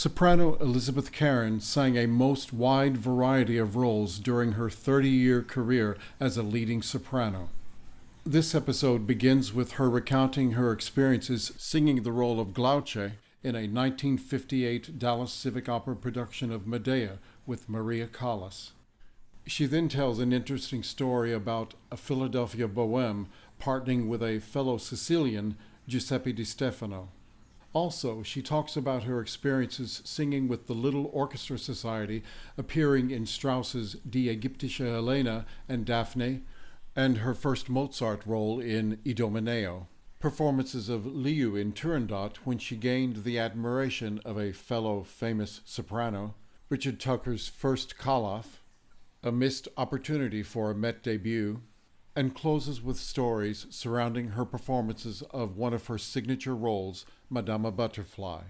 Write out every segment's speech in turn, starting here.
Soprano Elisabeth Carron sang a most wide variety of roles during her 30-year career as a leading soprano. This episode begins with her recounting her experiences singing the role of Glauce in a 1958 Dallas Civic Opera production of Medea with Maria Callas. She then tells an interesting story about a Philadelphia Boheme partnering with a fellow Sicilian, Giuseppe di Stefano. Also, she talks about her experiences singing with the Little Orchestra Society, appearing in Strauss's Die Ägyptische Helena and Daphne, and her first Mozart role in Idomeneo. Performances of Liu in Turandot when she gained the admiration of a fellow famous soprano, Richard Tucker's first Calaf, a missed opportunity for a Met debut, and closes with stories surrounding her performances of one of her signature roles, Madama Butterfly.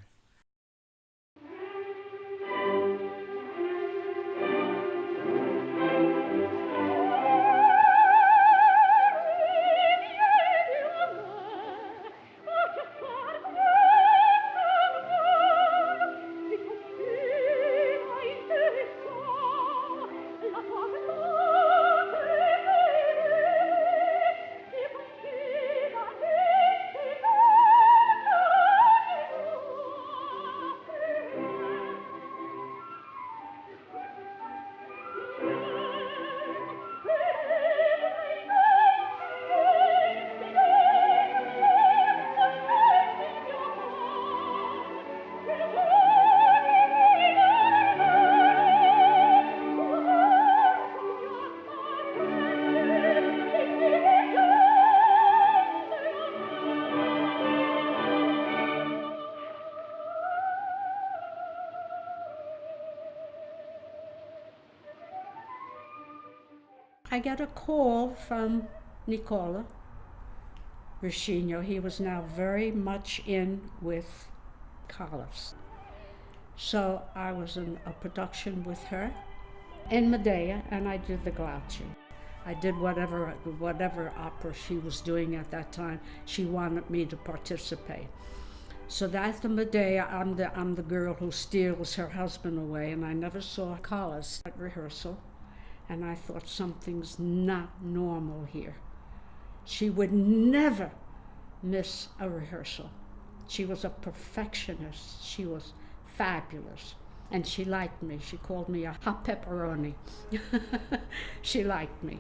I get a call from Nicola Ruscino. He was now very much in with Calaf. So I was in a production with her in Medea, and I did the Glauce. I did whatever opera she was doing at that time. She wanted me to participate. So that's the Medea. I'm the girl who steals her husband away, and I never saw Calaf at rehearsal. And I thought, something's not normal here. She would never miss a rehearsal. She was a perfectionist. She was fabulous. And she liked me. She called me a hot pepperoni. She liked me.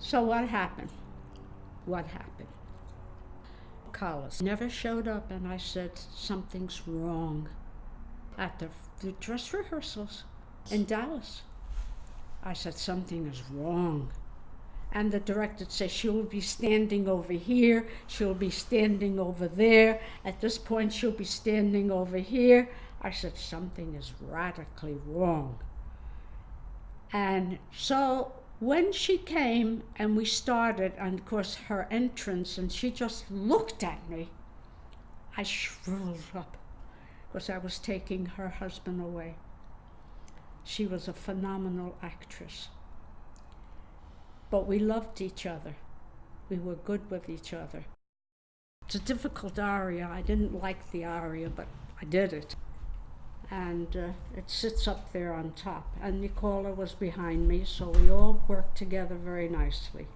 So what happened? Calaf never showed up, and I said, something's wrong. At the dress rehearsals in Dallas, I said, something is wrong. And the director said, she'll be standing over here, she'll be standing over there, at this point she'll be standing over here. I said, something is radically wrong. And so when she came and we started, and of course her entrance, and she just looked at me, I shriveled up because I was taking her husband away. She was a phenomenal actress. But we loved each other. We were good with each other. It's a difficult aria. I didn't like the aria, but I did it. And it sits up there on top. And Nicola was behind me, so we all worked together very nicely.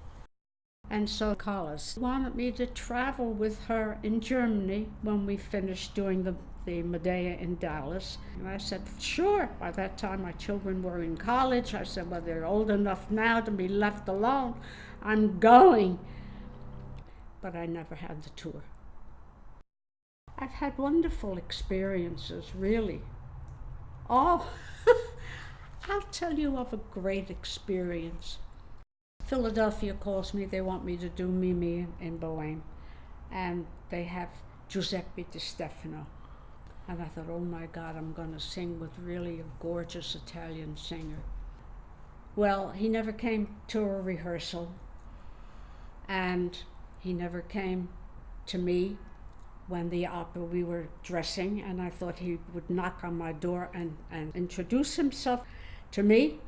And so Calaf wanted me to travel with her in Germany when we finished doing the Medea in Dallas. And I said, sure. By that time, my children were in college. I said, well, they're old enough now to be left alone. I'm going. But I never had the tour. I've had wonderful experiences, really. Oh, I'll tell you of a great experience. Philadelphia calls me. They want me to do Mimi in Boheme. And they have Giuseppe di Stefano. And I thought, oh my God, I'm going to sing with really a gorgeous Italian singer. Well, he never came to a rehearsal, and he never came to me when the opera we were dressing, and I thought he would knock on my door and introduce himself to me,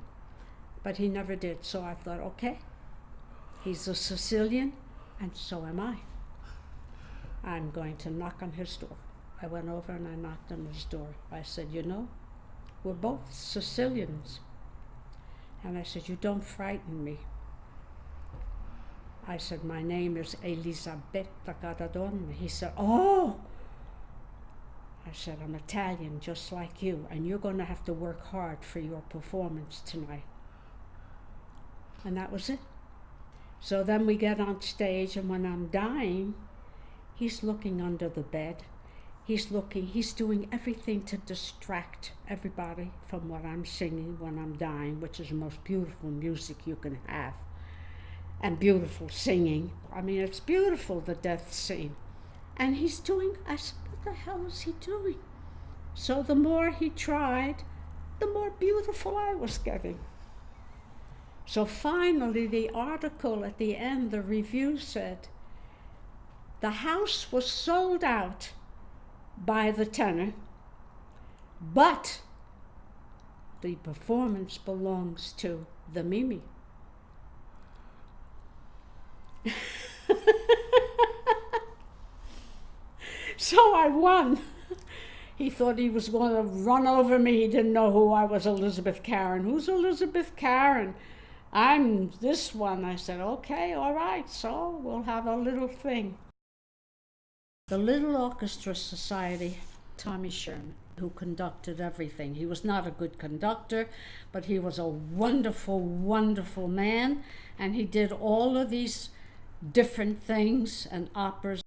but he never did. So I thought, okay, he's a Sicilian, and so am I. I'm going to knock on his door. I went over and I knocked on his door. I said, you know, we're both Sicilians. And I said, you don't frighten me. I said, my name is Elisabeth Carron. He said, oh. I said, I'm Italian, just like you, and you're going to have to work hard for your performance tonight. And that was it. So then we get on stage, and when I'm dying, he's looking under the bed. He's doing everything to distract everybody from what I'm singing when I'm dying, which is the most beautiful music you can have. And beautiful singing. I mean, it's beautiful, the death scene. And he's doing, I said, what the hell is he doing? So the more he tried, the more beautiful I was getting. So finally, the article at the end, the review said, the house was sold out by the tenor, but the performance belongs to the Mimi. So I won. He thought he was going to run over me. He didn't know who I was, Elisabeth Carron. Who's Elisabeth Carron? I'm this one. I said, okay, all right, so we'll have a little thing. The Little Orchestra Society, Tommy Sherman, who conducted everything. He was not a good conductor, but he was a wonderful, wonderful man, and he did all of these different things and operas.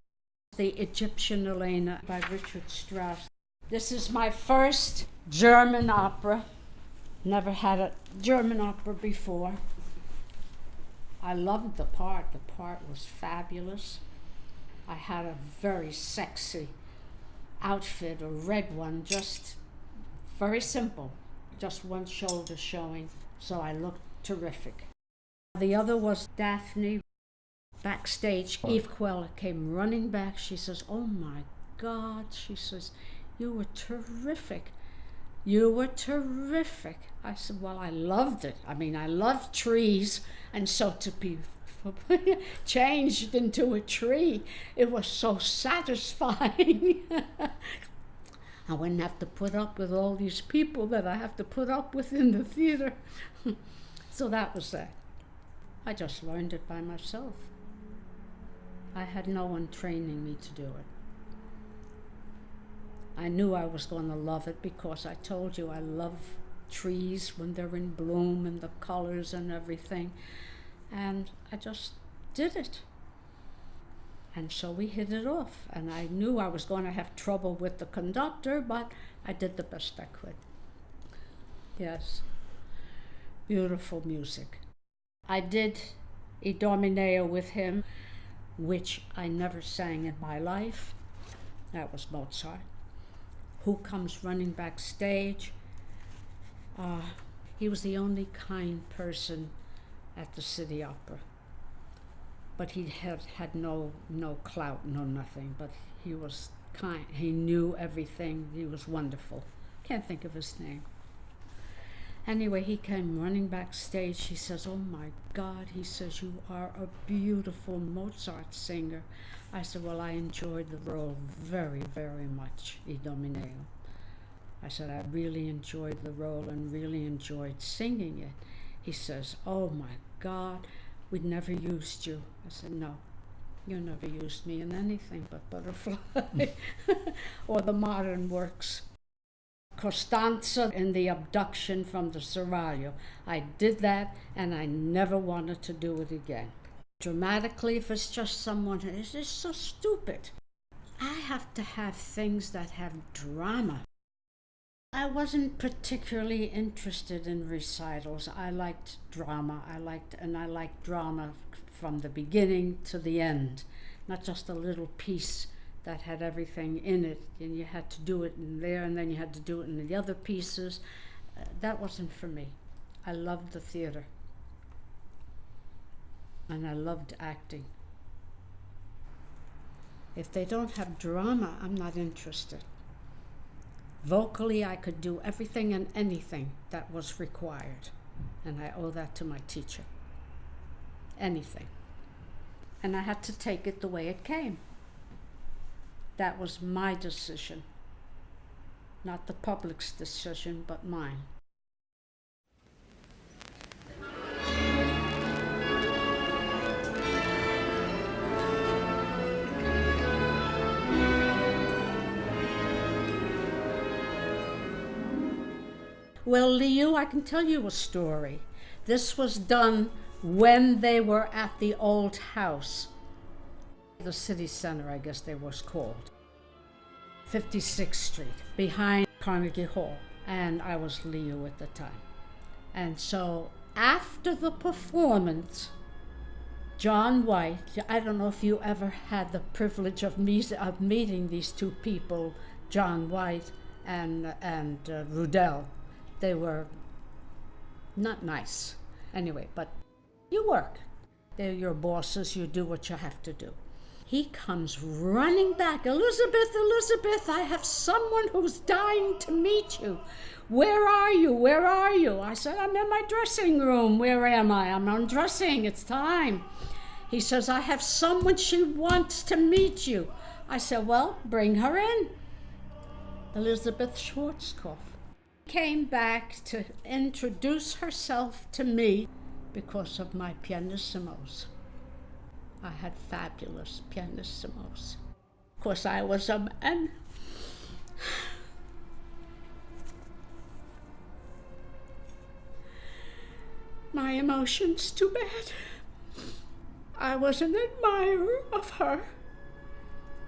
The Egyptian Helena by Richard Strauss. This is my first German opera. Never had a German opera before. I loved the part. The part was fabulous. I had a very sexy outfit, a red one, just very simple, just one shoulder showing, so I looked terrific. The other was Daphne. Backstage, Eve Queller came running back. She says, oh my God, she says, you were terrific. You were terrific. I said, well, I loved it. I mean, I love trees, and so to be changed into a tree, it was so satisfying. I wouldn't have to put up with all these people that I have to put up with in the theater. So that was that. I just learned it by myself. I had no one training me to do it. I knew I was going to love it because I told you I love trees when they're in bloom and the colors and everything. And I just did it. And so we hit it off, and I knew I was going to have trouble with the conductor, but I did the best I could. Yes, beautiful music. I did Idomeneo with him, which I never sang in my life. That was Mozart. Who comes running backstage? He was the only kind person at the City Opera. But he had no clout, no nothing, but he was kind. He knew everything. He was wonderful. Can't think of his name. Anyway, he came running backstage. He says, "Oh my God," he says, "you are a beautiful Mozart singer." I said, "Well, I enjoyed the role very, very much, Idomeneo." I said, "I really enjoyed the role and really enjoyed singing it." He says, "Oh my God, we'd never used you." I said, "No, you never used me in anything but Butterfly or the modern works. Costanza in the abduction from the Seraglio. I did that and I never wanted to do it again. Dramatically, if it's just someone, it's just so stupid. I have to have things that have drama. I wasn't particularly interested in recitals. I liked drama. I liked drama from the beginning to the end, not just a little piece that had everything in it, and you had to do it in there, and then you had to do it in the other pieces. That wasn't for me. I loved the theater, and I loved acting. If they don't have drama, I'm not interested. Vocally, I could do everything and anything that was required, and I owe that to my teacher. Anything. And I had to take it the way it came. That was my decision, not the public's decision, but mine. Well, Liu, I can tell you a story. This was done when they were at the old house. The city center, I guess they was called. 56th Street, behind Carnegie Hall. And I was Liu at the time. And so after the performance, John White, I don't know if you ever had the privilege of meeting these two people, John White and Rudell. They were not nice. Anyway, but you work. They're your bosses, you do what you have to do. He comes running back. "Elizabeth, Elizabeth, I have someone who's dying to meet you. Where are you? Where are you?" I said, "I'm in my dressing room. Where am I? I'm undressing. It's time." He says, "I have someone, she wants to meet you." I said, "Well, bring her in." Elizabeth Schwarzkopf came back to introduce herself to me because of my pianissimos. I had fabulous pianissimos. Of course, I was a man. My emotions, too bad. I was an admirer of her,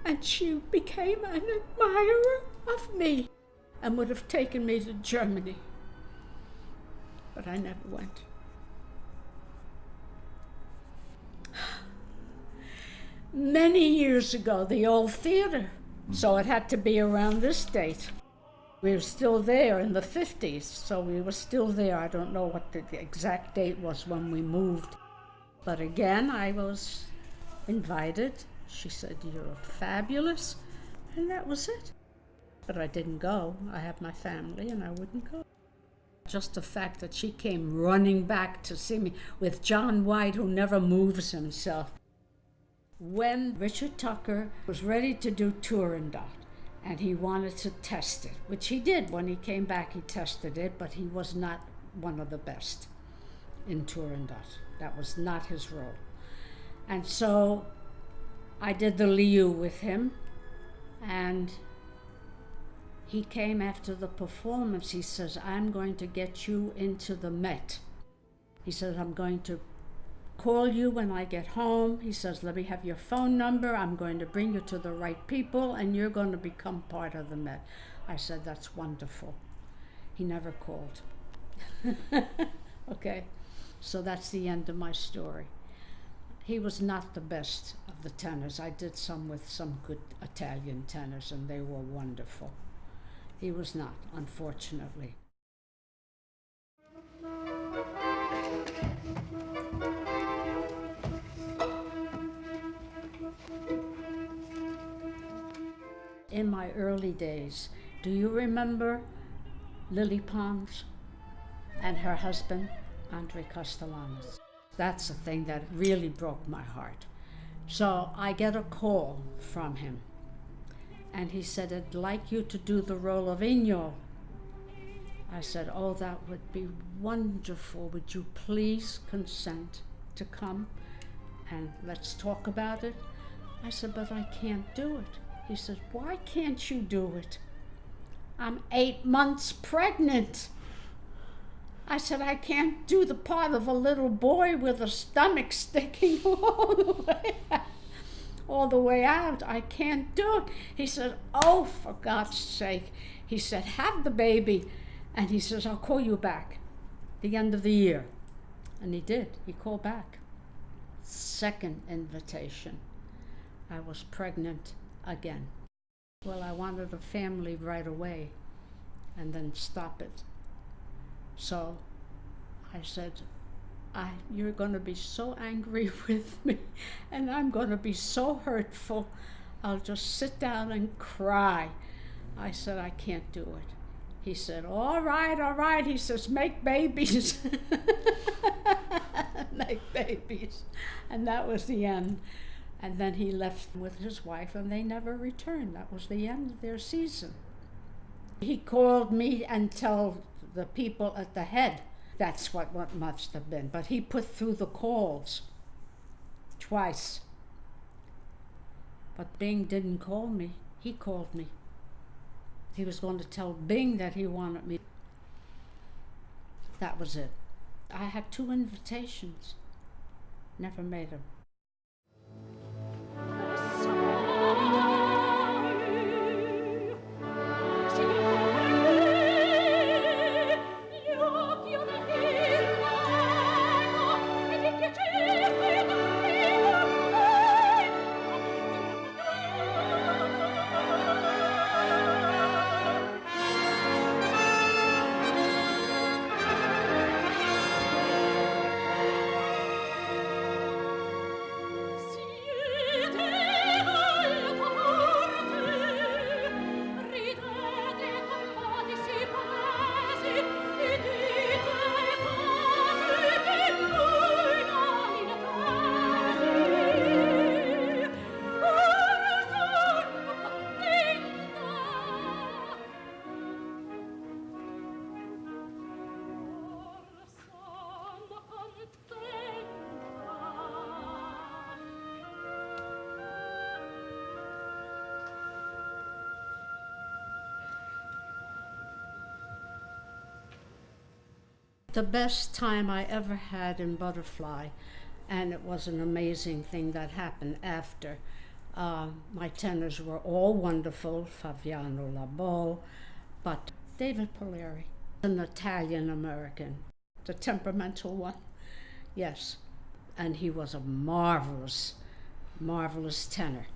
and she became an admirer of me and would have taken me to Germany. But I never went. Many years ago, the old theater, so it had to be around this date. We were still there in the 50s, so we were still there. I don't know what the exact date was when we moved. But again, I was invited. She said, "You're fabulous," and that was it. But I didn't go. I have my family, and I wouldn't go. Just the fact that she came running back to see me with John White, who never moves himself. When Richard Tucker was ready to do Turandot, and he wanted to test it, which he did. When he came back, he tested it, but he was not one of the best in Turandot. That was not his role. And so I did the Liu with him, and he came after the performance. He says, "I'm going to get you into the Met." He says, "I'm going to call you when I get home. He says, let me have your phone number. I'm going to bring you to the right people, and you're going to become part of the Met. I said, that's wonderful. He never called. Okay, so that's the end of my story. He was not the best of the tenors. I did some with some good Italian tenors, and they were wonderful. He was not, unfortunately. In my early days, do you remember Lily Pons and her husband, Andre Castellanos? That's the thing that really broke my heart. So I get a call from him, and he said, I'd like you to do the role of Ennio. I said, oh, that would be wonderful. Would you please consent to come and let's talk about it? I said, but I can't do it. He said, why can't you do it? I'm 8 months pregnant. I said, I can't do the part of a little boy with a stomach sticking all the way out. I can't do it. He said, oh, for God's sake. He said, have the baby. And he says, I'll call you back the end of the year. And he did. He called back. Second invitation. I was pregnant again. Well, I wanted a family right away and then stop it. So I said, you're going to be so angry with me, and I'm going to be so hurtful. I'll just sit down and cry. I said, I can't do it. He said, all right. He says, make babies. Make babies. And that was the end. And then he left with his wife, and they never returned. That was the end of their season. He called me and told the people at the head. That's what must have been. But he put through the calls twice. But Bing didn't call me. He called me. He was going to tell Bing that he wanted me. That was it. I had 2 invitations. Never made them. The best time I ever had in Butterfly, and it was an amazing thing that happened after. My tenors were all wonderful, Fabiano Labo, but David Polari, an Italian-American, the temperamental one, yes. And he was a marvelous, marvelous tenor.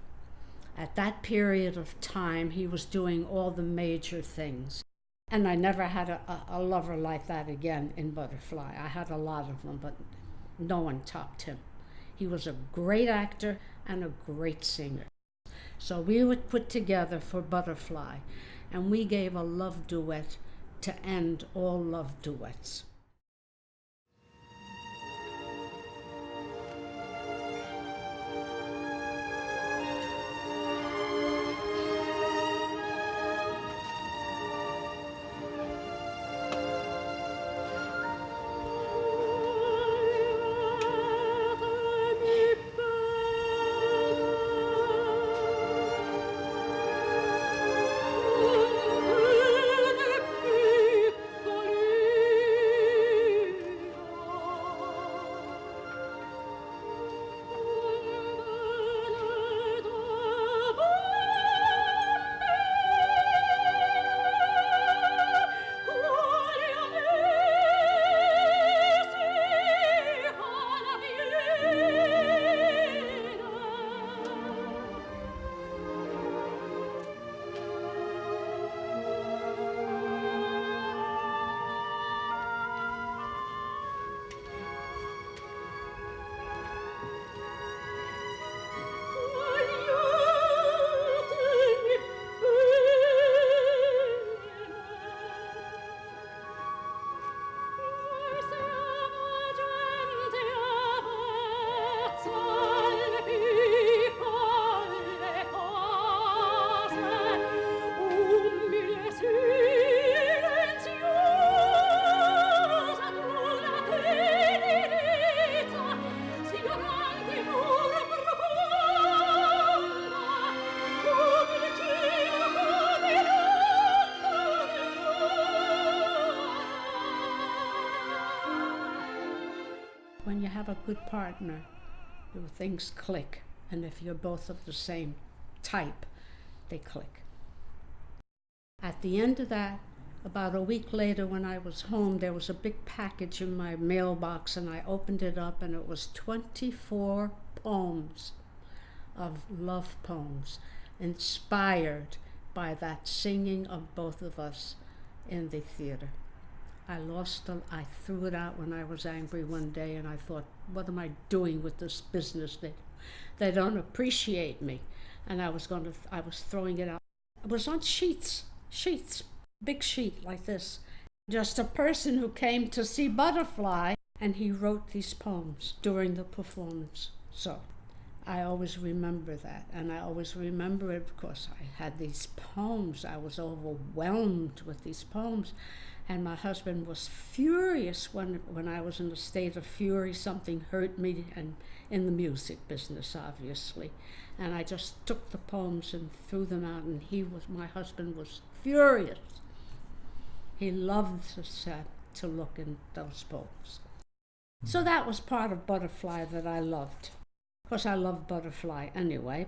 At that period of time, he was doing all the major things. And I never had a lover like that again in Butterfly. I had a lot of them, but no one topped him. He was a great actor and a great singer. So we would put together for Butterfly, and we gave a love duet to end all love duets. when you have a good partner, things click. And if you're both of the same type, they click. At the end of that, about a week later when I was home, there was a big package in my mailbox, and I opened it up, and it was 24 poems of love poems inspired by that singing of both of us in the theater. I threw it out when I was angry one day, and I thought, what am I doing with this business? They don't appreciate me. And I was throwing it out. It was on sheets, big sheet like this. Just a person who came to see Butterfly, and he wrote these poems during the performance. So I always remember that, and I always remember it because I had these poems. I was overwhelmed with these poems, and my husband was furious when I was in a state of fury. Something hurt me, and in the music business, obviously. And I just took the poems and threw them out, and my husband was furious. He loved to look in those poems. So that was part of Butterfly that I loved. Of course, I love Butterfly anyway.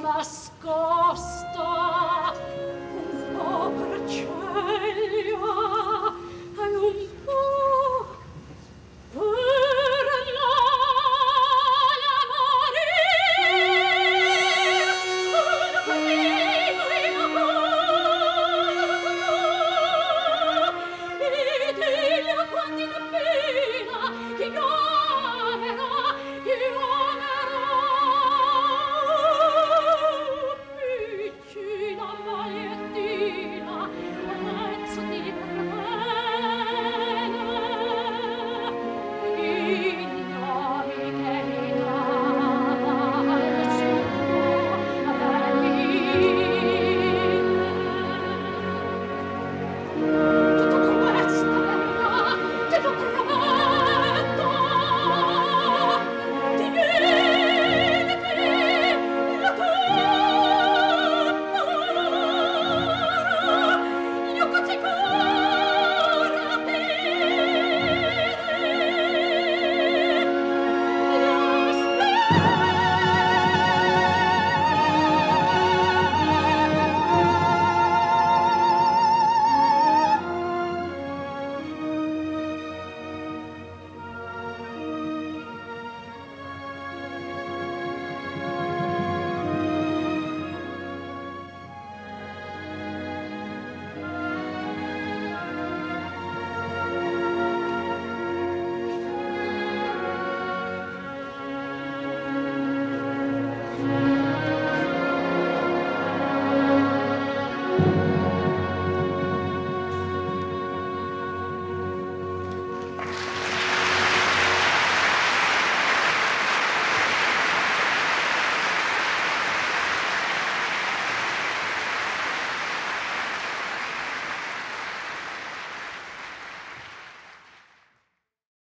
Nascosta un po' per cieli